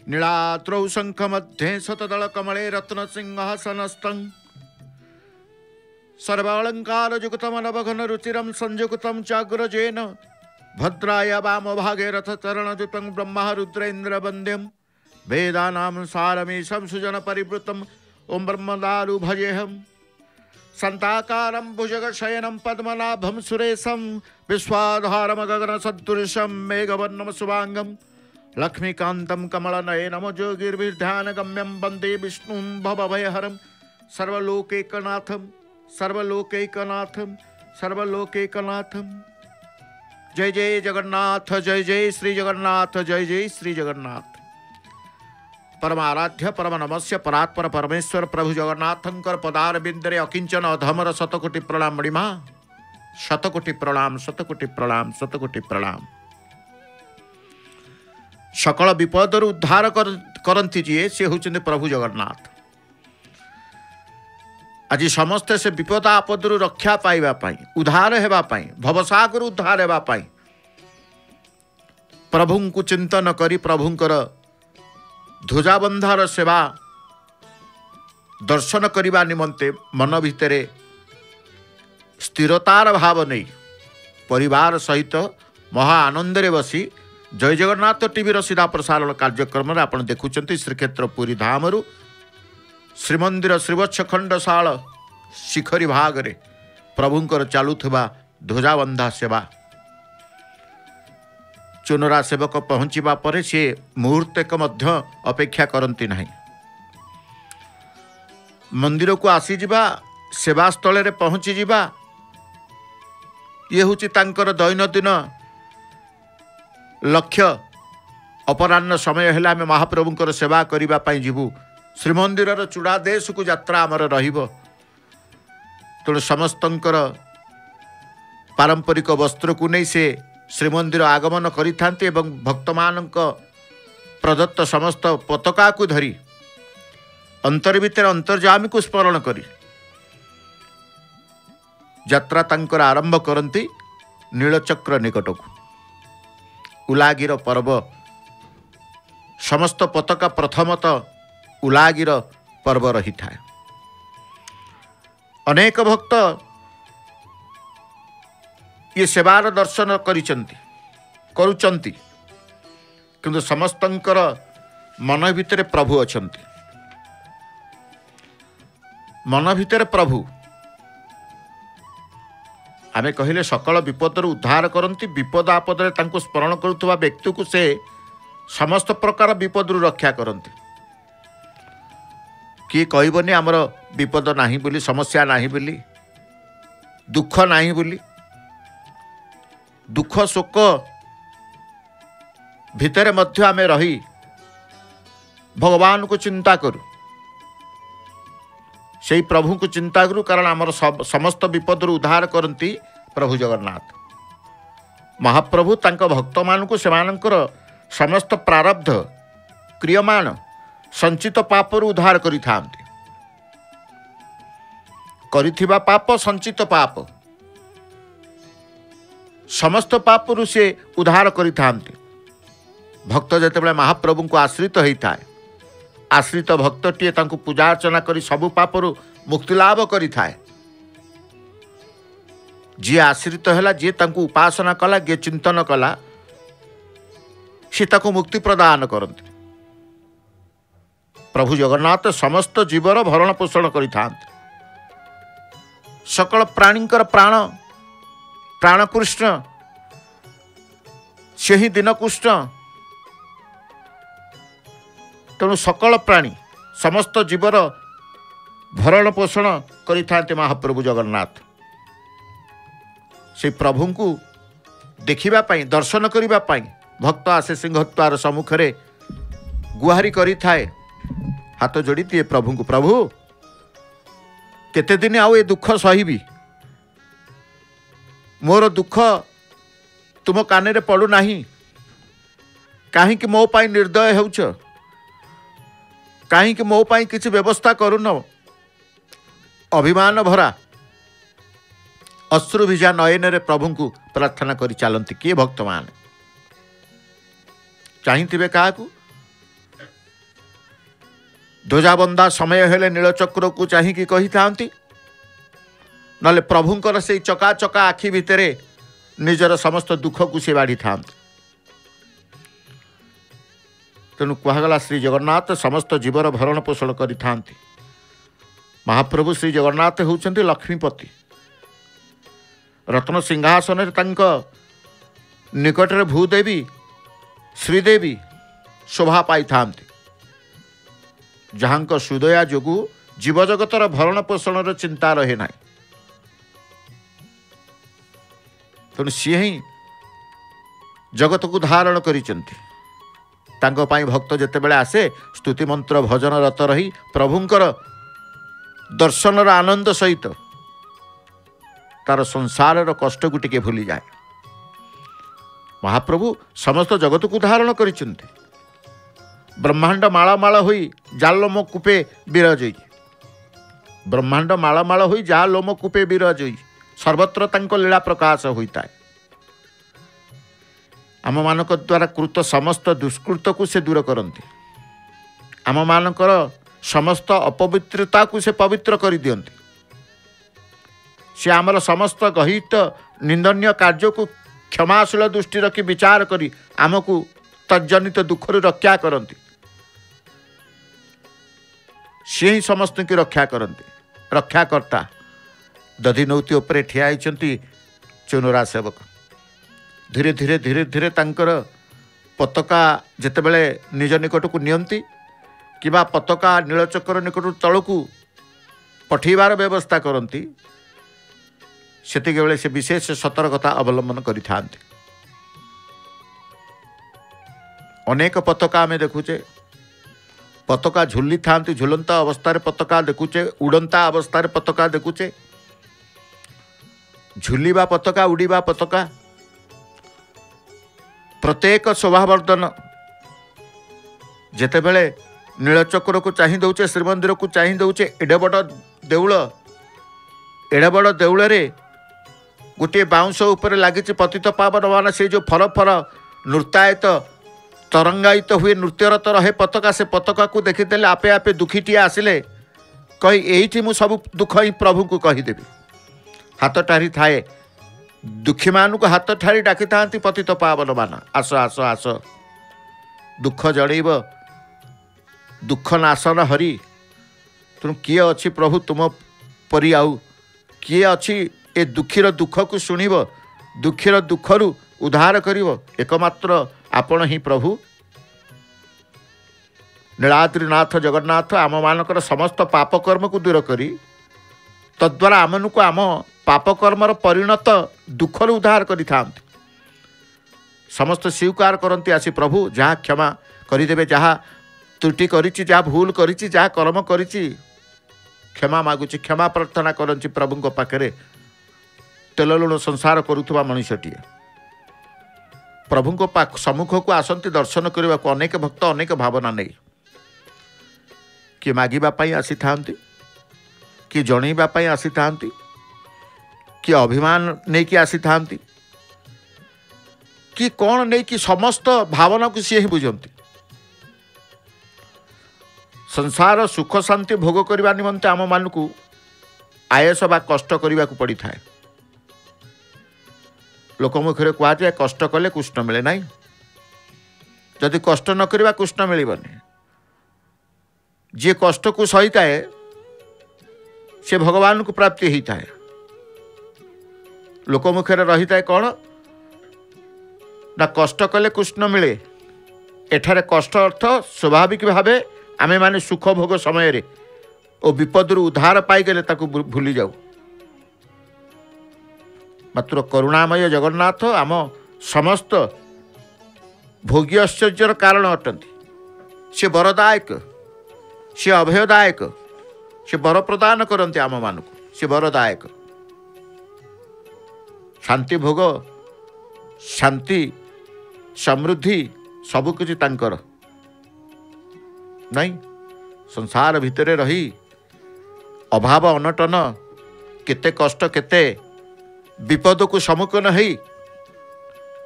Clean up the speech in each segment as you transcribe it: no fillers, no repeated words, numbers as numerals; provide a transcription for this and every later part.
नीलाद्रौ शंख मध्ये शतदल कमले रत्न सिंहासनस्थं सर्वालंकार युक्तमनवघन रुचिरं संयुक्तं चाग्रजेन भद्राय वामभागे रथचरणद्युतं ब्रह्मा रुद्रेन्द्र वन्द्यं वेदानां सारमीशं सुजन परिवृतम् ओं ब्रह्मदारु भजेऽहम् संताकारं भुजगशयनं पद्मनाभं सुरेशं विश्वाधारं गगनसदृशं मेघवर्णं शुभांगं लक्ष्मीकान्तं कमलनयनं योगिर्भिर्ध्यानगम्यं वन्दे विष्णुं भवभयहरं सर्वलोकैकनाथं सर्वलोकैकनाथं सर्वलोकैकनाथं। जय जय जगन्नाथ, जय जय श्री जगन्नाथ, जय जय श्री जगन्नाथ। परमाराध्य परम नमस्य परात्पर परमेश्वर प्रभु जगन्नाथंकर पदार बिंदरे अकिंचन अधमर शतकोटि प्रणाम मणिमा, शतकोटि प्रणाम, शतकोटि प्रणाम, शतकोटि प्रणाम। सकल विपदर उद्धार करती जी से होचंदे प्रभु जगन्नाथ। आज समस्ते से विपद आपदरु रक्षा पाइबा पाई, उद्धार हेबा पाई, भवसागर उद्धार हेबा पाई प्रभुंकु चिंतन करी प्रभुंकर ध्वजाबंधार सेवा दर्शन करने निमंते मन भितर स्थिरतार भाव नहीं परिवार सहित महा आनंदरे बसी जय जगन्नाथ टीवी सीधा प्रसारण कार्यक्रम आप देखुं श्रीक्षेत्र पुरी धामरू श्रीमंदिर श्रीवत्स खंडशाल शिखरी भागरे प्रभुंकर चलुवा ध्वजाबंधा सेवा। चुनरा सेवक पहुँचवा पर सी मुहूर्तक मध्य अपेक्षा करती नहीं, मंदिर को आसीजा सेवा स्थल रे पहुँची जावा ये हूँ दैनंदिन लक्ष्य। अपराह्न समय है आम महाप्रभुंकर सेवा करने जीवु श्रीमंदिर चूड़ा देश को यात्रा आमर रहिबो। तेणु समस्तंकर पारंपरिक वस्त्र को नहीं से श्रीमंदिर आगमन करिथांती एवं भक्त मानक प्रदत्त समस्त पताका को धरी अंतर भितर अंतर्जामी को स्मरण करी यात्रा तांकर आरंभ करती नीलचक्र निकट को। उलागिर पर्व समस्त पताका प्रथमतः उलागिर पर्व रही था। अनेक भक्त ये सेवार दर्शन करुचंती किंतु समस्तंकर मन भितर प्रभु अछंती। मन भितर प्रभु आमे कहिले सकल विपदर उद्धार करती। विपद आपदरे तांको स्मरण करुवा व्यक्ति को से समस्त प्रकार विपदरू रक्षा करती। किए कहबनी आमर विपद नाही बोली, समस्या नाही बोली, दुख नाही बोली। दुख शोक भितर मध्य आमे रही भगवान को चिंता करूँ, से प्रभु को चिंता करूँ, कारण आमर समस्त विपद उद्धार करती प्रभु जगन्नाथ। महाप्रभु तांको भक्त मानू सेमानंकर समस्त प्रारब्ध क्रियमाण संचित पापर उद्धार करिथिबा पाप संचित पाप समस्त पापरु से उद्धार करिथांती। भक्त जेतेबेले महाप्रभु को आश्रित होता है, आश्रित भक्तटीए तांको पूजा अर्चना करी सबु पापरु मुक्ति लाभ करिथाए। जी आश्रित हैला, जी तांको उपासना कला, जे चिंतन कला, सी ताको मुक्ति प्रदान करते। प्रभु जगन्नाथ समस्त जीवर भरण पोषण करिथांती। सकल प्राणींकर प्राण प्राण कृष्ण से ही दिन कृष्ण। तेणु सकल प्राणी समस्त जीवर भरण पोषण करिथांते महाप्रभु जगन्नाथ। से प्रभु को देखिबा पाई, दर्शन करिबा पाई भक्त आसे सिंहद्वार सम्मुखरे गुहारी करि थाए, हाथ जोड़ी दिए प्रभु को। प्रभु केते दिन आउ ए दुख सहिबी, मोर दुख तुम काने रे पड़ू नाही, काहींकि मो पाई निर्दय हेउछ, काहींकि मो पाई किछि व्यवस्था करून। अभिमान भरा अश्रु भिजा नयन रे प्रभु को प्रार्थना करी चलती किए भक्त मान। चाहिए क्या ध्वजाबंधा समय हेले नीलचक्र को चाहिए कही था नले प्रभुंकर से चका चका आखि भितर निजर समस्त दुख को से बाढ़ी था। तेणु कहगला श्री जगन्नाथ समस्त जीवर भरण पोषण करि महाप्रभु श्री जगन्नाथ होउछन्ति लक्ष्मीपति। रत्न सिंहासन निकट में भूदेवी श्रीदेवी शोभा पाई जहाँ सुदया जोगु जीवजगतर भरण पोषण चिंता रहे ना। तेणु सी ही जगत को धारण करिसेंति। भक्त जेतेबेले आसे स्तुति मंत्र भजन रत रही प्रभुंकर दर्शन आनंद सहित तार संसार कष्ट को टिके भूली जाए। महाप्रभु समस्त जगत को धारण करिसेंति। ब्रह्मांड मालामाल होई जालोम कूपे विराजई। ब्रह्मांड मालामाल होई जालोम कूपे विराजई सर्वत्र तांको लीला प्रकाश होता है। आम मानक द्वारा कृत समस्त दुष्कृत को से दूर करती। आम मानकर समस्त अपवित्रता को से पवित्र कर दियंती। से आमर समस्त गहित निंदनीय कार्य को क्षमाशील दृष्टि रखी विचार करी आमको तज्जनित दुखर रक्षा करती। सी ही समस्त की रक्षा करती। रक्षाकर्ता दधि नौती उपरे ठिया होती चुनुरा सेवक। धीरे धीरे धीरे धीरे तांकर पताका जेतेबेले निज निकट को नियंती किबा पताका नीलचक्र निकट तलू पठेबार व्यवस्था करती सेतिके बेले से विशेष सतर्कता अवलंबन करिथांती। अनेक पताका आमे देखुचे पताका झुली थांती झुलंता अवस्था पताका देखुचे उड़ंता अवस्था पताका देखुचे झुलिबा पताका उड़ीबा पताका प्रत्येक शोभावर्धन जेतेबेले नीलचक्र को चाहि दौचे श्रीमंदिर को चाहि दौचे एडे बड़ देउल रे गोटे बाउंश उपर लगी पतित पावन मान से जो फर फर नृत्यायित तरंगायित हुए नृत्यरत रहे पताका से पताका को देखीदेले आपे आपे दुखीटी आसिले कही एठी मु सब दुख ही प्रभु को कहीदेवी। हाथ टारी थाए दुखी मान को हाथ ठारी डाकी था पतित पावन मान आस आस आस दुख जड़ब दुख नाशन हरि तुम किए अच्छी प्रभु तुम परी आउ किए अच्छी ए दुखीर दुख को शुणव दुखीर दुखरु उद्धार करिवो एकमात्र आपण ही प्रभु। नीलाद्रीनाथ जगन्नाथ आम मानकर समस्त पापकर्म को दूर करी तद्वारा आमनकु आम पापकर्मर परिणत दुखर उद्धार करि थांती। समस्त स्वीकार करती आसी प्रभु जहाँ क्षमा करदेवे जहाँ त्रुटि करिछि जहाँ भूल करिछि जहाँ कर्म करिछि क्षमा मागुछि क्षमा प्रार्थना करछि प्रभु पाखरे। तेल लुण संसार करुवा मनुष्यटीए प्रभु सम्मुख को आसती दर्शन करने को अनेक भक्त अनेक भावना नहीं कि मागिबापाई आसी थांती कि जनईबापाई आसी थांती कि अभिमान नहीं कि आसी थांती कि कौन नहीं कि समस्त भावना को सी ही बुझंती। संसार सुख शांति भोग करने निमंते आम मानक आयस बा कष्ट करने को पड़ी थाए। लोक मुखरे कह जाए कष्ट कले कृष्ण मिले ना जदि कष्ट न करवा कृष्ण मिलबनी। जी कष्ट को सही थाए से भगवान को प्राप्ति होता है। लोक मुखरे रही थाए कौन ना कष्ट कले कृष्ण मिले। एठारे कष्ट अर्थ स्वाभाविक भावे आमे माने सुख भोग समय रे ओ विपद उद्धार पाईगले ताकू भूली जाऊ। मात्र करुणामय जगन्नाथ आम समस्त भोग्य ऐश्वर्यर कारण अटंती। से वरदायक से अभयदायक से वर प्रदान करते आम मान को से वरदायक शांति भोग शांति समृद्धि सबकिछि तांकर नहीं। संसार भितरे रही अभाव अनटन केते कष्ट केते विपद को सम्मुखीन हो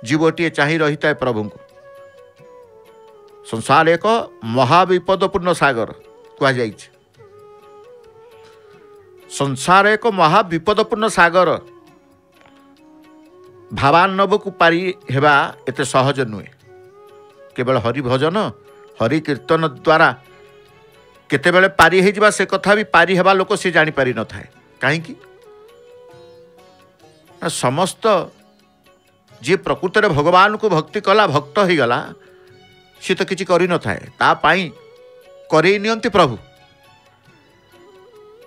जीवटीए चाही रही है प्रभु को। संसार एक महाविपदपूर्ण सागर कहुई। संसार एक महाविपदपूर्ण सागर। भावान्नव को पारी हेबा एते सहज नुहे। केवल हरि भजन हरि कीर्तन द्वारा केतेबेले पारी हो जा से कथा भी पारी हेबा लोक से जानी पारि न थाए। कहीं समस्त जी प्रकृत में भगवान को भक्ति कला भक्त हो गला सी तो किसी करि न थाए। तापाई करई नियंती प्रभु।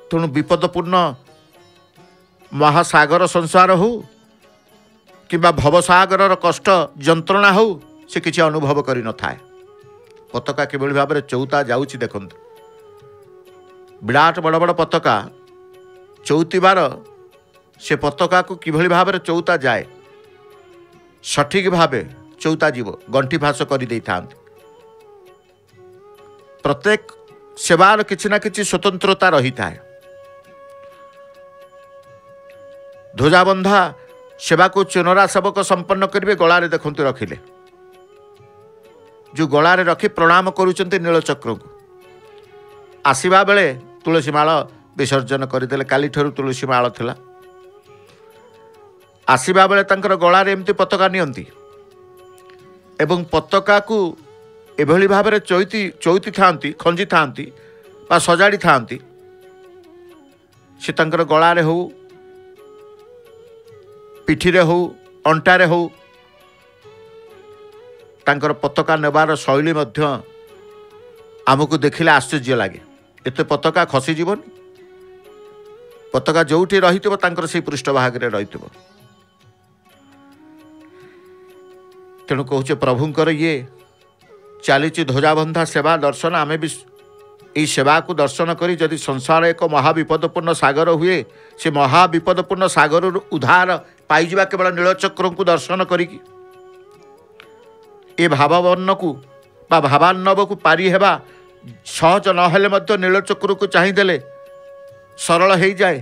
तेणु विपदपूर्ण महासागर संसार हो कि भवसागर कष्ट जंत्रणा हो से किसी अनुभव करि न थाए। पताका किभली भाव में चौता जाउछि देखंतु। विराट बड़ बड़ पताका चौथिबार से पताका को किभली भाव में चौता जाए सठिक भावे चौता जीव गंठी फास कर दे था। प्रत्येक सेवार किसी ना किसी स्वतंत्रता रही था। ध्वजाबंधा सेवा को चुनरा सेवक संपन्न करेंगे गलारे देखते रखिले जो गलारे रखी प्रणाम करुँच नीलचक्र को आसवा बेले तुलसी माल विसर्जन करदे। काली ठू तुलसी माल थिला आसवा बेले तंकर गलारे एमती पताका नियंती एवं पताका को एभली भाव में चौती थांती खंजी थांती बा सजाड़ी थांती। से तंकर गलारे हो पिठीरे हो अंटारे हो तांकर पताका नेबार शैली मध्य आमको देखिले आश्चर्य लगे। एते पताका खसी जीवनी। पताका जोठी रही से पृष्ठभाग में रही। तेणु कहूचे प्रभुंकर ये चली ध्वजाबंधा सेवा दर्शन आम भी यही सेवा को दर्शन करी जदि संसार एक महाविपदपूर्ण सागर हुए से महाविपदपूर्ण सागर उद्धार पाइबा केवल नीलचक्र को दर्शन करिकी ए भाववर्ण को बा भावान्नव को पारी हेबा सहज नहेले मध्य नीलचक्र को चाहिदेले सरल हो जाए।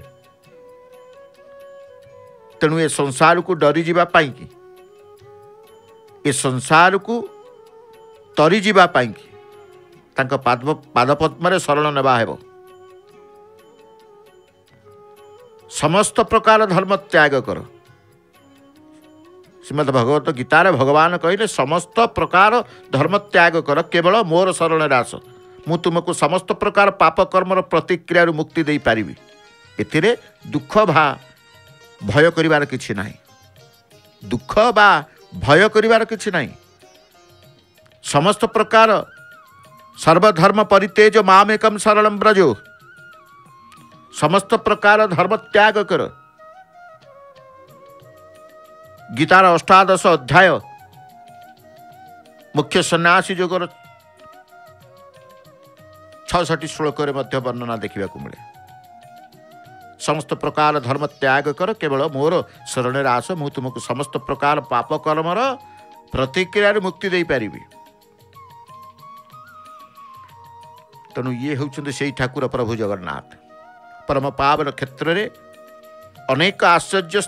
तेणु ए संसार को डरी जीवा पाई कि ए संसार को तरी जीवा पाई कि तांका पादपद्म शरण नेबा हेबो। समस्त प्रकार धर्म त्याग कर। श्रीमद् भगवत गीतार भगवान कहले समस्त प्रकार धर्म त्याग कर केवल मोर शरण रास मु तुमको समस्त प्रकार पाप कर्मर प्रतिक्रिया मुक्ति दे पारिबी। एथिरे दुख बा भय करिवार किछि नाही। दुख बा भय करिवार किछि नाही। समस्त प्रकार सर्वधर्म परित्यज मामेकम शरणं व्रजो। समस्त प्रकार धर्म त्याग कर। गीतार 18 अध्याय मुख्य सन्यासी योगर 66 श्लोक वर्णना देखा मिले। समस्त प्रकार धर्म त्याग कर केवल मोर शरण आस मु तुमको समस्त प्रकार पाप कर्मर प्रतिक्रिया मुक्ति दे पारिबी। तेणु ये होउछन्ते सेही ठाकुर प्रभु जगन्नाथ। परम पावन क्षेत्र में अनेक आश्चर्य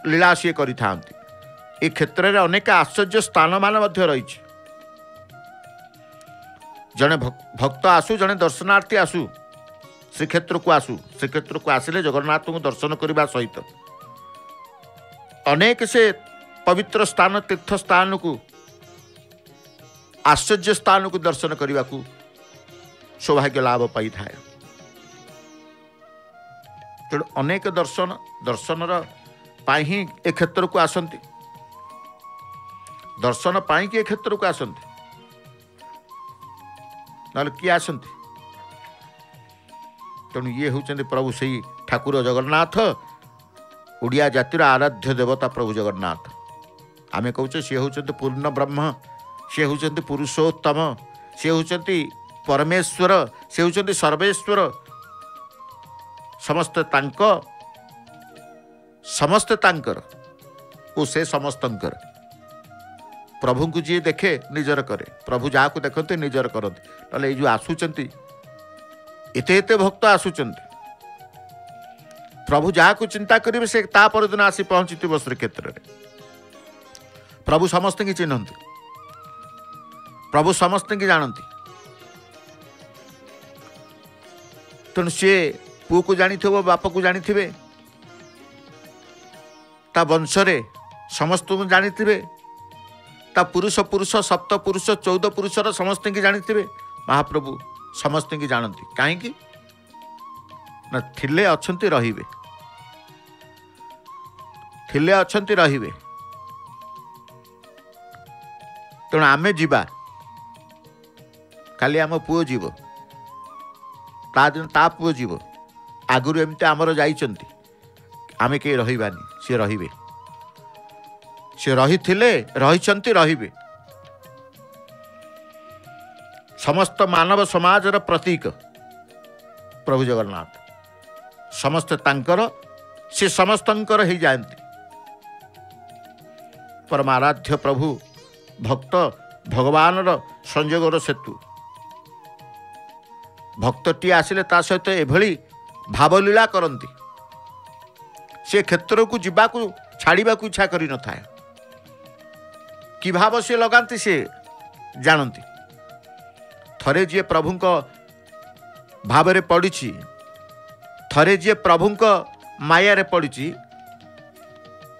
लीला सी करि थांती। ए क्षेत्र में अनेक आश्चर्य स्थान मान मध्य रही। जड़े भक्त आसु जड़े दर्शनार्थी आसु श्रीक्षेत्र को आसु श्रीक्षेत्र को आसिले जगन्नाथ को दर्शन करने सहित अनेक से पवित्र स्थान तीर्थ स्थान को आश्चर्य स्थान को दर्शन करने को सौभाग्य लाभ पाई थाए। तेणु अनेक दर्शनर पाई ही ए क्षेत्र को आसंती। दर्शन पाई कि ए क्षेत्र को आसंती ना किए आसंती। तेणु ये होउछन्ते प्रभु से ठाकुर जगन्नाथ ओडिया जातिर आराध्य देवता प्रभु जगन्नाथ। आमे कहूचे सी होउछन्ते पूर्ण ब्रह्म, सी होउछन्ते पुरुषोत्तम, सी होउछन्ते परमेश्वर, सी होउछन्ते सर्वेश्वर। समस्त तांकर ओ से समस्तंकर। प्रभु को जी देखे निजर करे। प्रभु जहाँ को देखते निजर करते। ना ये जो आसुचंती एते एते भक्त आसुचंती प्रभु जहाँ को चिंता करेंगे से ता परदिन आसी पहुंची श्रीक्षेत्र में। प्रभु समस्त की चिन्हती। प्रभु समस्त की जानती। तेणु सी पुओ को जानी बाप को जानी ता वंशरे समस्त को जानी ता पुरुष पुरुष सप्त पुरुष 14 पुरुषर समस्त की जानी महाप्रभु समस्त की जानती कहीं ना थिले अच्छंती रहिबे थिले अच्छंती रहिबे तेणु आमे जीवा काली आम पुओ जीव ता दिन ता पुओ जीव आगुरी एमती आमर जाइचंती आमे के रहिबानी सी रहिबे सी रहिथिले रहिचंती रहिबे समस्त मानव समाजर प्रतीक प्रभु जगन्नाथ समस्त तांकर से समस्तंकर ही जाती परमाराध्य प्रभु भक्त भगवान संजोगर सेतु भक्तटी आसिले ता सहित एभली भावलीला करती से क्षेत्र को जीवा को छाड़ा को इच्छा करी न थाए कि भाव से लगाती से जानती थरे जी प्रभुंक भावरे पड़ी थरे जी प्रभुंक माया रे पड़ी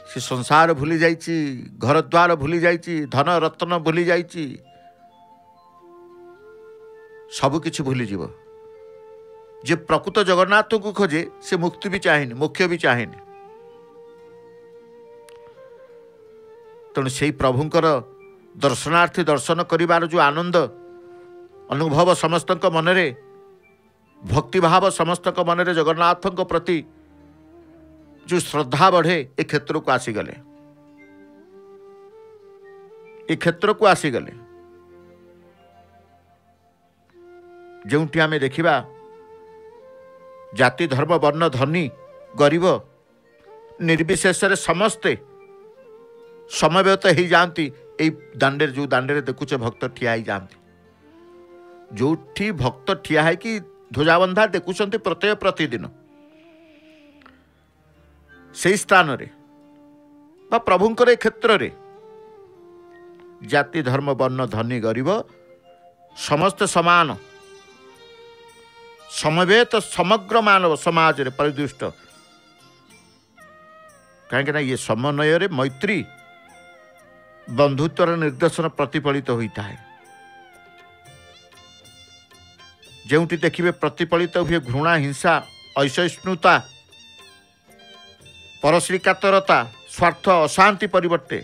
से संसार भूली जाइए घर द्वार भूली जाइए धन रत्न भूली जाइए सबकिछि भूली जीव जे प्रकृत जगन्नाथ को खोजे से मुक्ति भी चाहेनी मोक्ष भी चाहेनी तेणु से प्रभुंकर दर्शनार्थी दर्शन करिवार जो आनंद अनुभव समस्त मनरे भक्तिभाव समस्त मनरे जगन्नाथ प्रति जो श्रद्धा बढ़े ए क्षेत्र को आसीगले ए क्षेत्र को आसीगले जोंठी आमे देखिबा जाति धर्म वर्ण धनी गरीब निर्विशेष समस्ते समवेत हो जाती दांडे जो दांडे देखुचे भक्त ठिया ही जाती जो भक्त ठिया है कि ध्वजाबंधा देखुंत प्रत्येक प्रतिदिन से स्थान रे बा प्रभुंकर क्षेत्र रे जाति धर्म वर्ण धनी गरीब समस्त समान समवेत समग्र मानव समाज रे परिदुष्ट कहीं ये समन्वय रे मैत्री बंधुत्वर निर्देशन प्रतिफलित होता है जोटी देखिए प्रतिफलित हुए घृणा हिंसा असहिष्णुता परश्रीकातरता स्वार्थ अशांति परिवर्ते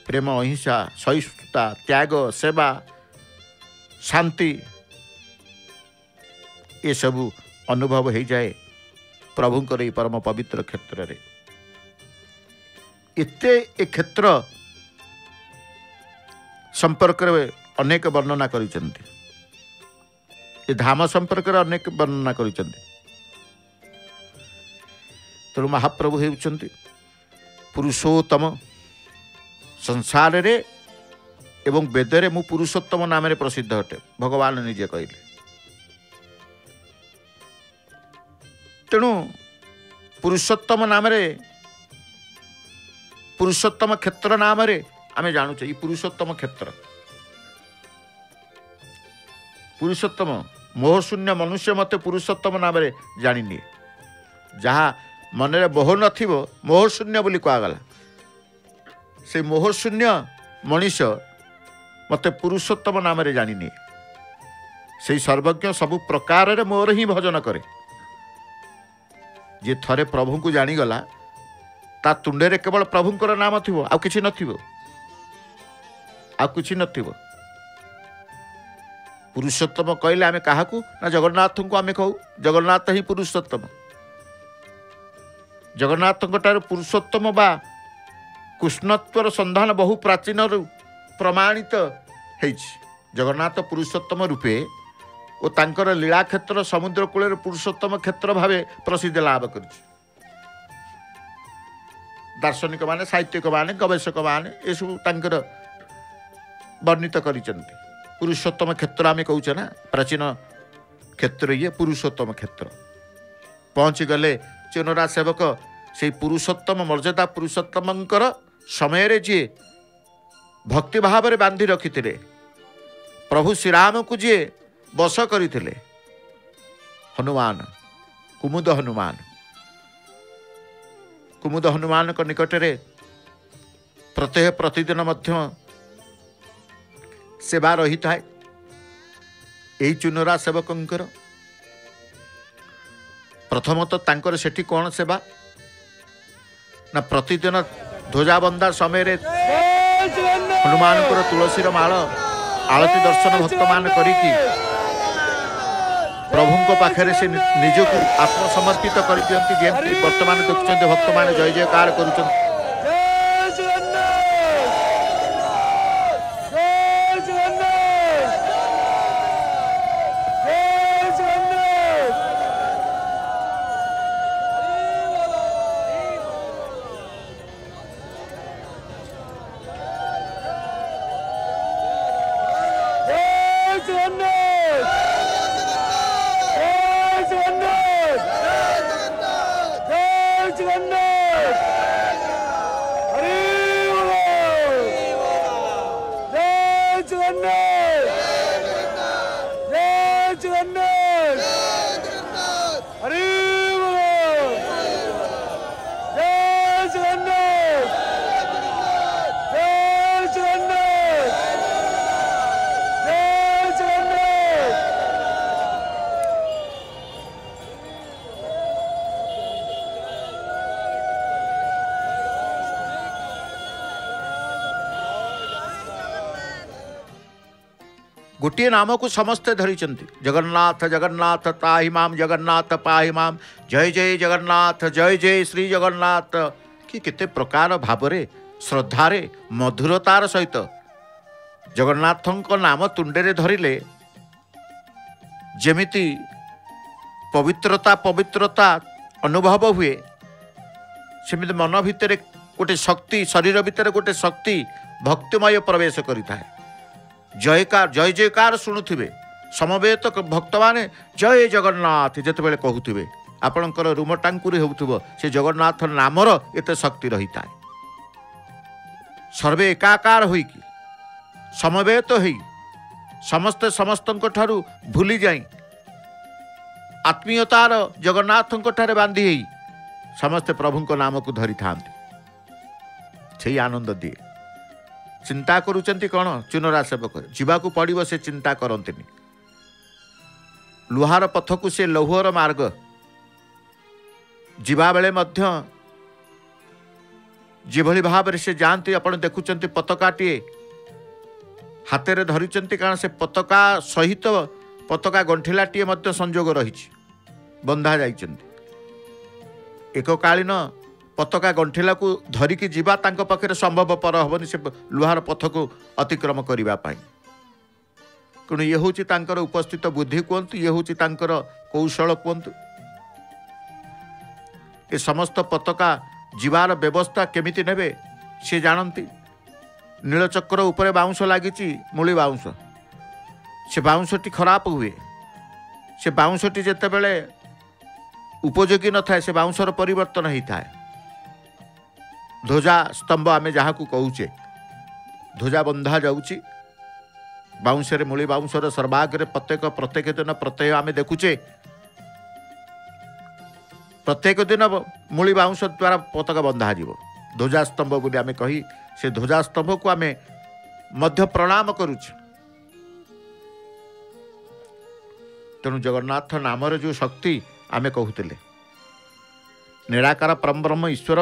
प्रेम अहिंसा सहिष्णुता त्याग सेवा शांति ये सबू अनुभव हो जाए प्रभुंकर परम पवित्र क्षेत्र रे एते ए क्षेत्र संपर्क अनेक वर्णना करिसेंती ये धाम संपर्क अनेक वर्णना करिसेंती तेणु महाप्रभु हेउचंती पुरुषोत्तम संसार रे एवं वेद रे मु पुरुषोत्तम नाम रे प्रसिद्ध अटे भगवान निजे कहले तेणु पुरुषोत्तम नाम रे पुरुषोत्तम क्षेत्र नाम रे आमे जानुचे पुरुषोत्तम क्षेत्र पुरुषोत्तम मोहशून्य मनुष्य मते पुरुषोत्तम नाम रे जानिनी जहाँ मनरे मोह नथिबो मोहशून्य बोली कहगला से मोहशून्य मनीष मते पुरुषोत्तम नाम रे जानिनी से सर्वज्ञ सबु प्रकार रे मोर ही भजन करे जे थरे प्रभु को जानीगला ता तुंडे रे केवल प्रभुंकर नाम थिबो आ किछि नथिबो आ किछि नथिबो पुरुषोत्तम कहले आमे काहाकू ना जगन्नाथ को आमे कहू जगन्नाथ ही पुरुषोत्तम जगन्नाथ पुरुषोत्तम बा कृष्णत्वर संधान बहु प्राचीन प्रमाणित होइछि जगन्नाथ पुरुषोत्तम रूपे और तांकर लीला क्षेत्र समुद्र कूल पुरुषोत्तम क्षेत्र भावे प्रसिद्ध लाभ कर दार्शनिक माने साहित्यिक माने गवेषक माने ये सब तांकर वर्णित करिसेंती पुरुषोत्तम क्षेत्र आमे कहूचे ना प्राचीन क्षेत्र ये पुरुषोत्तम क्षेत्र पहुँची गले चेनरा सेवक से पुरुषोत्तम मर्यादा पुरुषोत्तमंकर समय रे जी भक्ति भाव रे बांधी रखिथिले प्रभु श्रीराम को जी बस करथिले हनुमान कुमुद हनुमान कुमुद हनुमान निकटरे प्रत्यह प्रतिदिन मध्य सेवा रही थाए। यही चुनरा सेवकंकर प्रथमतः तांकर सेठी कौन सेवा ना प्रतिदिन ध्वजा बंदा समय हनुमान तुलसीर माल आलती दर्शन भक्त मान करिकी प्रभु पाखे से निजक आत्मसमर्पित कर दियंती। वर्तमान देखुं भक्त मान जय जयकार कर गोटे नाम को समस्ते धरी जगन्नाथ जगन्नाथ ताहि माम जगन्नाथ पाहि माम जय जय जगन्नाथ जय जय श्री जगन्नाथ कि केते प्रकार भावरे श्रद्धारे मधुरतार सहित जगन्नाथଙ୍କ नाम तुंडे धरिले जेमिति पवित्रता पवित्रता अनुभव हुए सेमिति मन भितर गोटे शक्ति शरीर भितर गोटे शक्ति भक्तिमय प्रवेश करिଥାଏ। जयकार जय जयकार शुणुवे समवेत भक्त माने जय जगन्नाथ जिते कहूवे आपणकर रूम टांकुरी होउथुबो से जगन्नाथ नामर एते शक्ति रही था। सर्वे एकाकार होइकी समवेत होई समस्ते समस्तଙ୍କ ठारू भूली जाई आत्मीयतार जगन्नाथଙ୍କ ठारे बांधी होई समस्ते प्रभुଙ୍କ नाम को धरी थांती से आनंद दिए। चिंता करुचंती कौन चुनरा सेवक जीवाकू पड़िबो से चिंता करंतिनी। लुहार पथ को से लौहर मार्ग जीवा बेले मध्य जिभली भाव से जाती आपण देखुचंती पताकाटी हाथ में धरिचंती कारण से पताका सहित पताका गंठिलाटी मध्य संजोग रही बंधा जाइचंती। एककालीन पताका गंठिला को धरिकी जीवा तांको पाखे संभवपर हेनी से लुहार पथ को अतिक्रम करने कण ये हूँ तांकर उपस्थित बुद्धि कहतु ये हूँ तांकर कौशल कहतु ए समस्त पताका जीवार व्यवस्था केमिति नेबे सी जानती। नीलचक्र उपरे बाउंश लगी मूली बाउंश से बाउंशटी खराब हुए से बाउंशटी जिते बड़े उपयोगी न थाए से बाउंशर परिवर्तन होता है। ध्वजा स्तंभ आमे जहाँ को कहूचे ध्वजा बंधा जाऊँगी बाउंशरे मूली बाउंशर सर्वाग्रे प्रत्येक दिन प्रत्यय आमे देखुचे प्रत्येक दिन मूली बाउंश द्वारा पताका बंधा जीव ध्वजा स्तंभ बोली आमे कही से ध्वजा स्तंभ को आमे मध्य प्रणाम करुचे। तेणु जगन्नाथ नामर जो शक्ति आमे कहूले निराकार परम ब्रह्म ईश्वर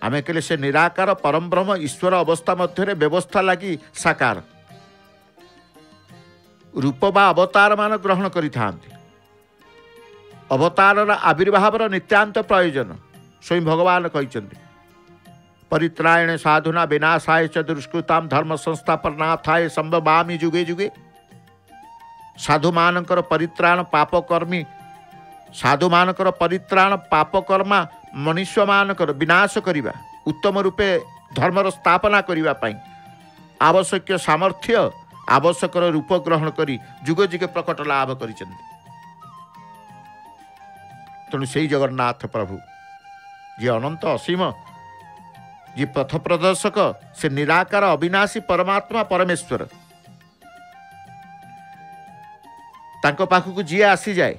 आमे कहले से निराकार परम ब्रह्म ईश्वर अवस्था मध्य व्यवस्था लगी साकार रूप बा अवतार मान ग्रहण करिथांती। अवतार आविर्भाव नित्यांत प्रयोजन स्वयं भगवान कहते परित्रायणे साधुना विनाशाय च दुष्कृताम धर्म संस्थापनार्थाय संभवामि जुगे जुगे। साधु मानकर परित्राण पापकर्मी साधु मानकर परित्राण पापकर्मा मनुष्य मानकर विनाश करिबा उत्तम रूपे धर्मर स्थापना करिबा पई आवश्यक सामर्थ्य आवश्यक रूप ग्रहण करी जुग जुगे प्रकट लाभ करिसेंती। तेणु से जगन्नाथ प्रभु जी अनंत असीम जी पथ प्रदर्शक से निराकार अविनाशी परमात्मा परमेश्वर तांको पाखु जी आसी जाए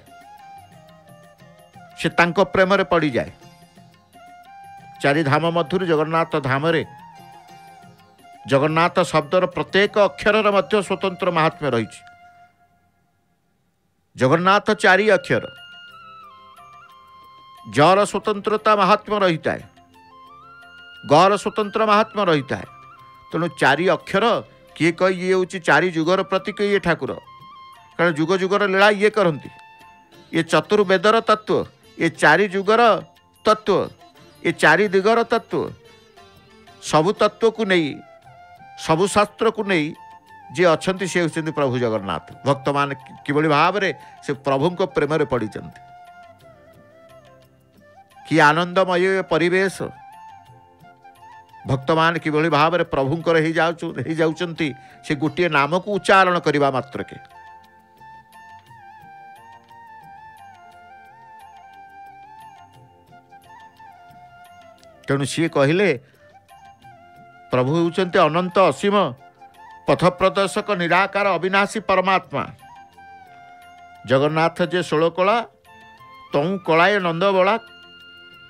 से तांको प्रेम रे पड़ी जाए। चारि धाम मध्य जगन्नाथ धाम रे जगन्नाथ शब्दर प्रत्येक अक्षर मध्य स्वतंत्र महात्म्य रही। जगन्नाथ चारि अक्षर, जर स्वतंत्रता महात्म्य रही है, गौर स्वतंत्र महात्म्य रही है। तेणु चारि अक्षर किए कह ये हूँ चारि जुगर प्रतीक ये ठाकुर, कारण जुग जुगर लीला ये करती। ये चतुर्वेदर तत्व, ये चारि जुगर तत्व, ये चारि दिगर तत्व, सबु तत्व को नहीं, सबु शास्त्र को नहीं जे अच्छी सी होती प्रभु जगन्नाथ। भक्त मान किभली भाव में से प्रभु को प्रेम रे पड़ी, कि आनंदमय परिवेश। भक्त मान किभली भाव में प्रभुंकर ही जाउचंती से गोटे नाम को उच्चारण करने मात्र के। तेणु सी कहले प्रभु होउचंती अनंत असीम पथ प्रदर्शक निराकार अविनाशी परमात्मा। जगन्नाथ जे 16 कला तऊ कलाए नंद बला,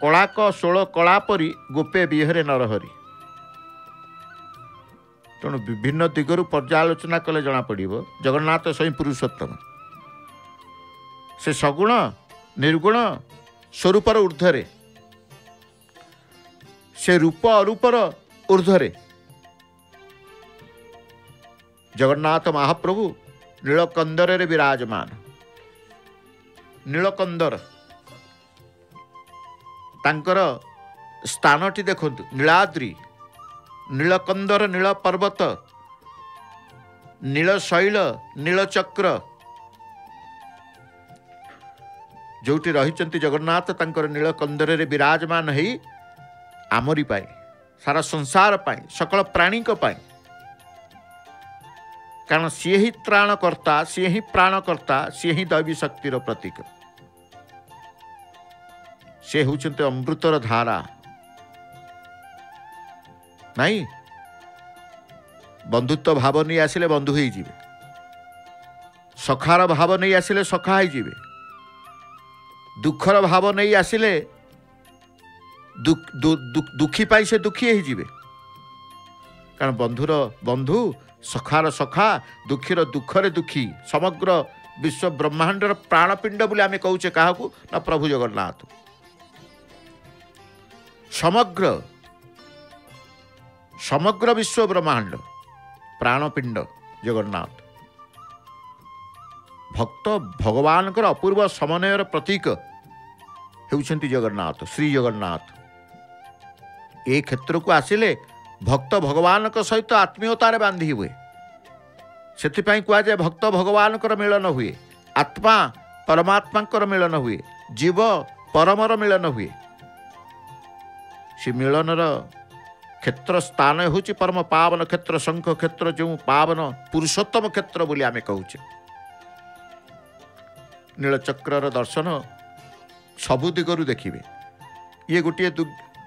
कलाक 16 कला परी गोपे बिहरे नरहरी। तेणु विभिन्न दिगरु पर्यालोचना कले जना पड़िबो जगन्नाथ स्वयं पुरुषोत्तम। से सगुण निर्गुण स्वरूपर ऊर्ध्वरे, से रूप अरूपर ऊर्ध्वरे। जगन्नाथ महाप्रभु नीलकंदर रे विराजमान। नीलकंदर तांकर स्थानटी देखंतु, नीलाद्रि, नीलकंदर, नील पर्वत, नीलशैल, नीलचक्र जोटी रही जगन्नाथ तांकर नीलकंदर रे विराजमान है। आमरी पाई, सारा संसार पाई, सकल प्राणी को पाई, कारण सी ही त्राणकर्ता, सी ही प्राणकर्ता, सी ही दैवी शक्तिर प्रतीक। से होचंते अमृतर धारा। नहीं बंधुत्व भाव नहीं आसिले बंधु ही जीवे, सखार भाव नहीं आसिले सखा ही जीवे, दुखर भाव नहीं आसिले दुखी पाई से दुखी ही जीवे। कारण बंधुर बंधु, सखार सखा, दुखीर दुखरे दुखी, समग्र विश्व ब्रह्मांडर प्राणपिंड बोले आम कहूचे क्या ना प्रभु जगन्नाथ। समग्र समग्र विश्व ब्रह्मांड प्राणपिंड जगन्नाथ। भक्त भगवान अपूर्व समन्वयर प्रतीक होउछंती जगन्नाथ, श्री जगन्नाथ। ए क्षेत्र को आसिले भक्त भगवान सहित आत्मीयतार बांधी हुए। से कहुए भक्त भगवान मिलन हुए, आत्मा परमात्मा मिलन हुए, जीव परमर मिलन हुए। से मिलनर क्षेत्र स्थान हूँ परम पावन क्षेत्र, शंख क्षेत्र, जो पावन पुरुषोत्तम क्षेत्र बोली आमे कहूचे। नीलचक्र दर्शन सबु दिगरु देखिए। ये गोटे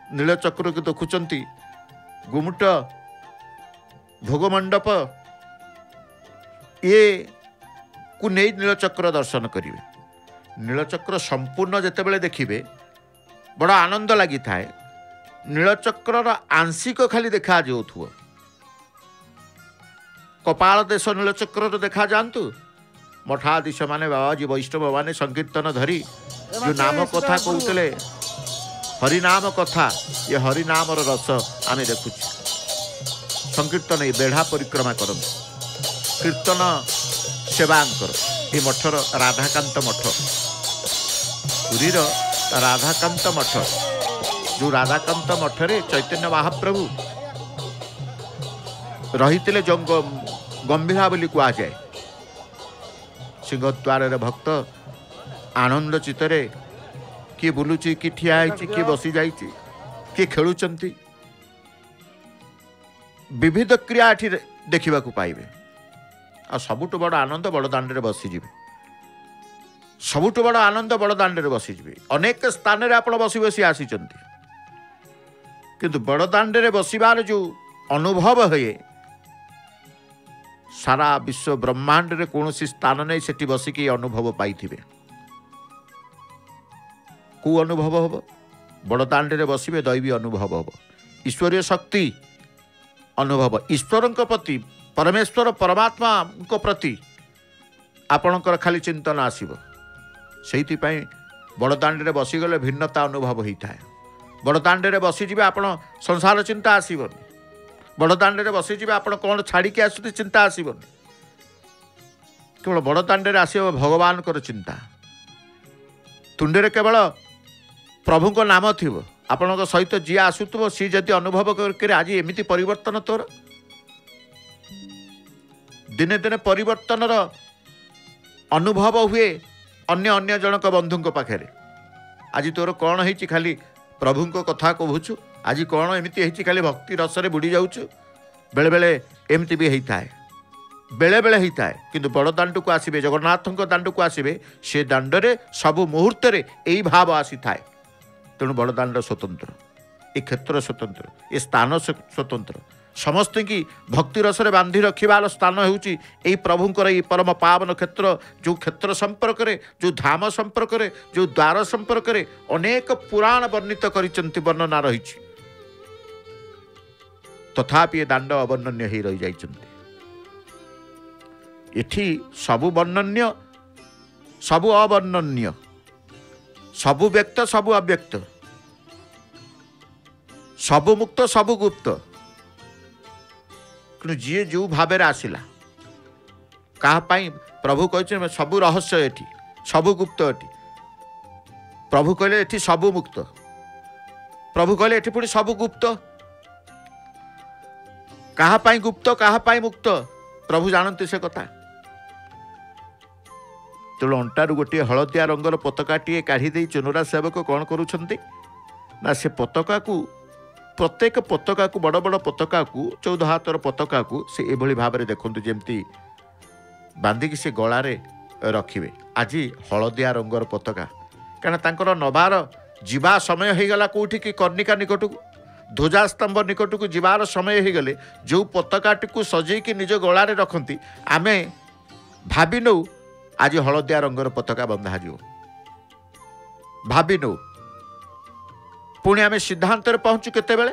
नीलचक्र को देखुंती, गुमुट भोगमंडप ये को नहीं नीलचक्र दर्शन करेंगे। नीलचक्र संपूर्ण जितेबाला देखिए बड़ा आनंद लगी थाए। नीलचक्र आंशिक खाली देखा जाऊथुव। कपाल देश नीलचक्र देखा जातु। मठाधीश माने बाबाजी वैष्णव माने संकीर्तन धरी जो नाम कथा कहते हरिनाम कथा, ये हरिनाम रस आमे देखु। संकीर्तन ये बेढ़ा परिक्रमा कर कीर्तन सेवांकर ये मठर राधाकांत मठ, पुरीर राधाकांत मठ, जो राधाकांत मठरे चैतन्य महाप्रभु रही जो गंभीरा बोली कह जाए। सिंहद्वार भक्त आनंद चित्तरे किए बुलुची, कि ठिया है, किए बसी जाइए, किए खेलुचंती, विविध क्रिया एठी देखा पाइबे। आ सबुठ बड़ आनंद बड़दाण्ड बसीजे। सबुठ बड़ आनंद बड़दाण्ड बसीजे। अनेक स्थान रे आपण बसी बसी आसी, किंतु बड़दाण्ड बसबार जो अनुभव हुए सारा विश्व ब्रह्मांड रे कौन सी स्थान नहीं सेठी बसिकी अनुभव पाई। कौ अनुभव हम बड़दाण्डे बसवे दैवी अनुभव हम ईश्वरीय शक्ति अनुभव ईश्वर प्रति परमेश्वर परमात्मा प्रति आपणकर खाली चिंतन आसब से बड़दाण्डे बसीगले भिन्नता अनुभव होता है बड़दाण्डे बसीजे आप संसार चिंता आसबनी बड़दाण्डे बसीजे आप कौन छाड़िकी आसुते चिंता आसबनी केवल बड़दाण्डे आसब भगवान चिंता तुंडे केवल प्रभु को नाम थी आपण सहित जी आसुव सी जदि अनुभव कर आज एमती परिवर्तन तोर दिने दिने परिवर्तन अनुभव हुए अन्य अन्य जनक बंधु पाखे आज तोर कौन है खाली प्रभु कथा कहूचु आज कौन एमती है खाली भक्ति रसरे बुड़ी जाऊँ बेले बेले एमती भी होता है बेले बेले होता है किंतु बड़ दाण्ड को आसबे जगन्नाथ दाण्ड को आसबे से दाण्डे सबु मुहूर्त यही भाव आसी थाए तेणु बड़ दाण्ड स्वतंत्र ए क्षेत्र स्वतंत्र ए स्थान स्वतंत्र समस्त की भक्ति रसरे बांधि रखिबार स्थान होउची एई प्रभुंकर ये परम पावन क्षेत्र जो क्षेत्र संपर्क रे जो धाम संपर्क रे जो द्वार संपर्क रे अनेक पुराण वर्णित करिसंति वर्णना रहिछि तथापि दाण्ड अवर्णन्य ही रही जाइछन्ति एठी सबु वर्णन्य सबु अवर्णन्य सबु व्यक्त सबु अव्यक्त सबु मुक्त सबु गुप्त कि जी जो भाव आसला कहीं प्रभु कहते सबु रहस्य एटी सबु गुप्त एटी प्रभु कहले एटी सबु मुक्त प्रभु कहले एटी पुणी सबु गुप्त कहाँ गुप्त कहाँ मुक्त प्रभु जानते से कथा तेणु अंटारू गोटे हलदिया रंगर पताकाटे काढ़ी चुनुरा सेवक कौन करुछंती ना से पताका को प्रत्येक पताका को बड़ बड़ पताका को 14 हाथर पताका को से एभली भाव देखु जमती बांधिकी से गलारे रखिए आज हलदिया रंगर पताका कारण तांकर नबार जीवा समय हो गला कौटी की कर्णिका निकट को ध्वजास्तंभ निकट को जीवार समय हो गले जो पताकाटी को सजेकी निज गलारे रखती आमे भावी नौ आज हलदिया रंगर पताका बंधा जीव भावी नौ पुणी आम सिद्धांत पहुँचु केतेबेले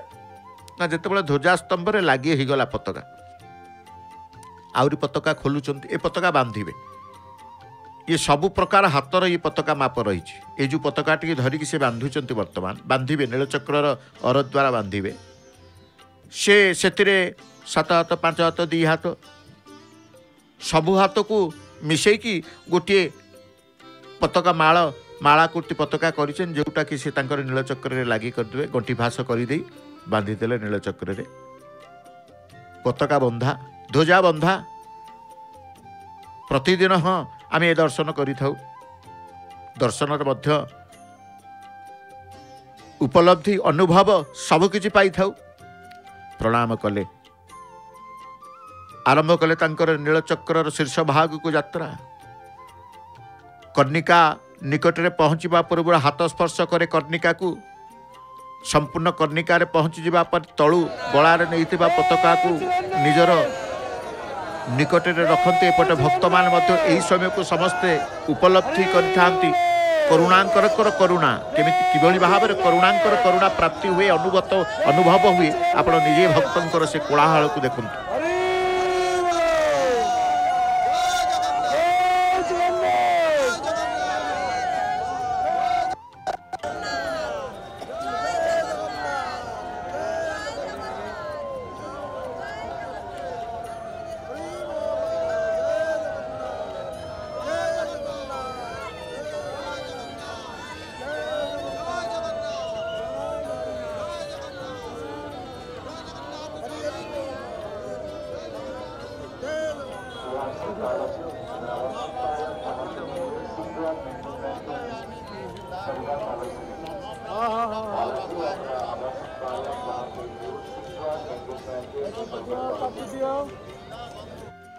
ना जितेबाला ध्वजास्तंभ लगी हो गला पताका आहरी पताका खोलुंट ए पताका बांधे ये सबु प्रकार हाथर ये पताका माप रही ये जो पताका टी धरिकी से बांधुंट वर्तमान बांधे नीलचक्र अर द्वारा बांधे से 7 हाथ 5 हाथ 2 हाथ सबु हाथ को मिसेकी गोटे पताका माला कुर्ती पताका करें जोटा कि से नीलचक्र लगी करदे गंठी फास करदे बांधिदेले नीलचक्र पताका बंधा ध्वजा बंधा प्रतिदिन हाँ आम ये दर्शन करिथाउ दर्शन मध्य उपलब्धि अनुभव सबकिछि पाइथाउ प्रणाम कले आरंभ कले तांकर नीलचक्र शीर्ष भाग को यात्रा कर्णिका निकट में पहुँचवा पूर्व हाथ स्पर्श करे कर्णिका को संपूर्ण कर्णिका पहुँची जावा पर तलु गलार नहीं पताका को निजर निकट में रखते एपटे भक्त मान यही समय को समस्ते उपलब्धि करथांती करुणांकर करुणा केमिति किभली भाव में करुणांकर करुणा प्राप्ति हुए अनुभव हुए आप निजे भक्तंकर से कोलाहल को देखु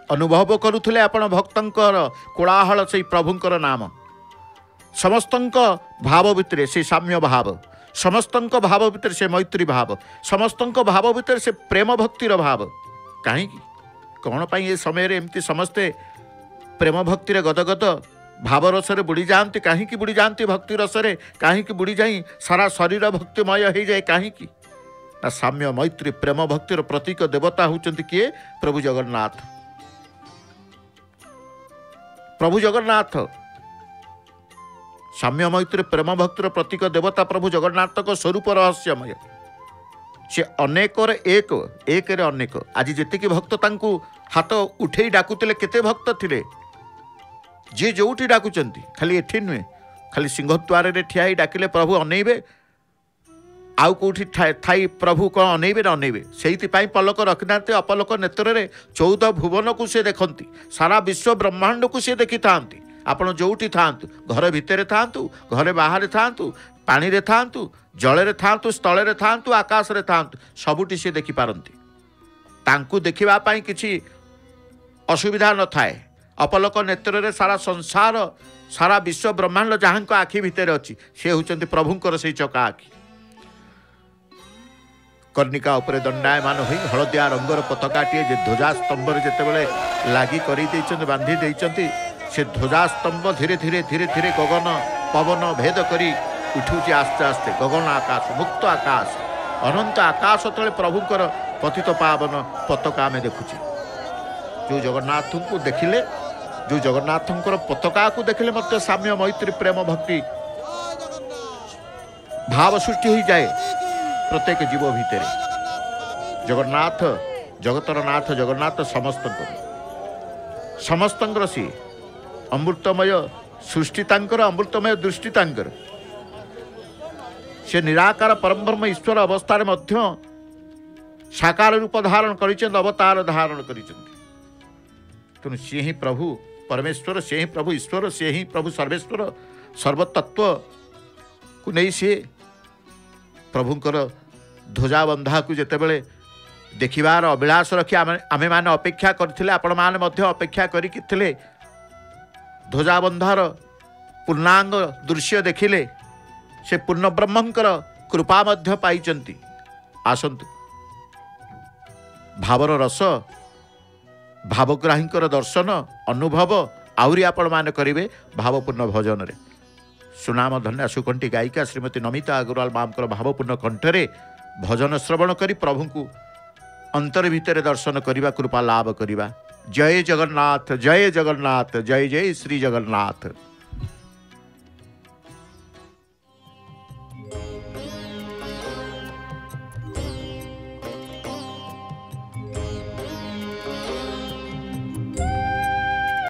अनुभव करुले आपण भक्तंकर कोलाहल से प्रभुंकर नाम समस्त भाव भितर से साम्य भाव समस्त भाव भितर से मैत्री भाव समस्त भाव भितर से प्रेम भक्तिर भाव कहीं कौन पाई ये समय एमती समस्ते प्रेम भक्तिर गदगद भाव रसरे बुड़ी जाती कहीं बुड़ी जाती भक्ति रसरे कहीं बुड़ी जाई सारा शरीर भक्तिमय हो जाए कहीं ना साम्य मैत्री प्रेम भक्तिर प्रतीक देवता होउचंती किए प्रभु जगन्नाथ। प्रभु जगन्नाथ साम्य मैत्री प्रेम भक्तिर प्रतीक देवता प्रभु जगन्नाथ को स्वरूप रहस्यमय से अनेक एक रे अनेक आज जेतिकी भक्त तांकू हाथ उठे डाकुतिले केते भक्त थिले जे जोठी डाकुचंती खाली एठी नुहे खाली सिंहद्वार रे ठिया डाकिले प्रभु अनेइबे आउ कोठी थाई प्रभु कौन अनेइबे न अनेइबे सेइथिपाई पलक रखिनाते अपलक नेत्र रे 14 भुवन को से देखंती सारा विश्व ब्रह्मांड को से देखि थांती आपण जोठी थांतु घर भितर थांतु घरे बाहर थांतु पानी रे थांतु जल रे थांतु स्थल रे थांतु आकाश रे थांतु सबुटी से देखि पारंती तांकू देखिबा पाई किछि असुविधा न थाए अपलक नेत्र रे सारा संसार सारा विश्व ब्रह्मांड जहाँ आखि भितर अच्छी से होउचंती प्रभुंकर से चका आखि कर्णिका उपरे दंडायमान होई हलदिया रंगर पताकाटीए जे ध्वजा स्तंभ जितेबाला लगी कर बांधी देइचंती से ध्वजा स्तंभ धीरे धीरे धीरे धीरे गगन पवन भेद करी उठुची आस्ते आस्ते गगन आकाश मुक्त आकाश अनंत आकाश तले प्रभुंकर पतित पावन पताका आमे देखुची जो जगन्नाथ को देखिले जो जगन्नाथंकर पताका को देखिले मत साम्य मैत्री प्रेम भक्ति भाव सृष्टि हो जाए प्रत्येक जीव भितर जगन्नाथ जगतर नाथ जगन्नाथ समस्तंकर सी अमृतमय सृष्टि तांकर अमृतमय दृष्टि तांकर से निराकार परमब्रह्म ईश्वर अवस्था मध्य साकार रूप धारण कर अवतार धारण कर तेणु सी ही प्रभु परमेश्वर से ही प्रभु ईश्वर से ही प्रभु सर्वेश्वर सर्वतत्व को नहीं सी प्रभुंकर ध्वजा बंधा को जितेबले देखिबार अभिलाष रखी आमे माने अपेक्षा करथिले आपण माने मध्य अपेक्षा करिथिले ध्वजा बंधार पूर्णांग दृश्य देखिले से पूर्ण ब्रह्मंकर कृपा मध्य पाइचंती आसंतु भावर रस भावग्राहींकर दर्शन अनुभव आउरी आपण माने करिवे भावपूर्ण भजन रे सुनाम धन्य सुकंठी गायिका श्रीमती नमिता अग्रवाल मामकर भावपूर्ण कंठरे भजन श्रवण करी प्रभु को अंतर भितर दर्शन करने कृपा लाभ करवा। जय जगन्नाथ जय जगन्नाथ जय जय श्री जगन्नाथ।